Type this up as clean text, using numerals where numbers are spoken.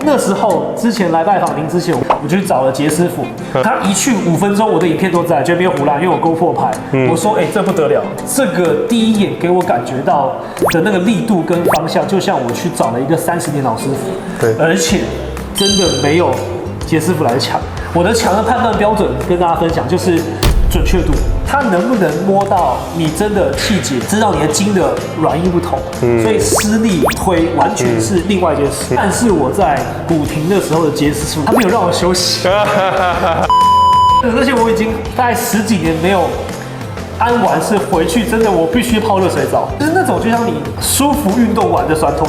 那时候之前来拜访您之前，我就去找了杰师傅，他一去5分钟，我的影片都在，绝没有胡乱，因为我GoPro拍。我说，这不得了，这个第一眼给我感觉到的那个力度跟方向，就像我去找了一个30年老师傅，对，而且真的没有杰师傅来强。我的强的判断标准跟大家分享，就是准确度，它能不能摸到你真的气节，知道你的筋的软硬不同，所以施力推完全是另外一件事。但是我在古亭的时候的杰师傅，他没有让我休息，而且我已经大概10几年没有安完是回去，真的我必须泡热水澡，就是那种就像你舒服运动完的酸痛。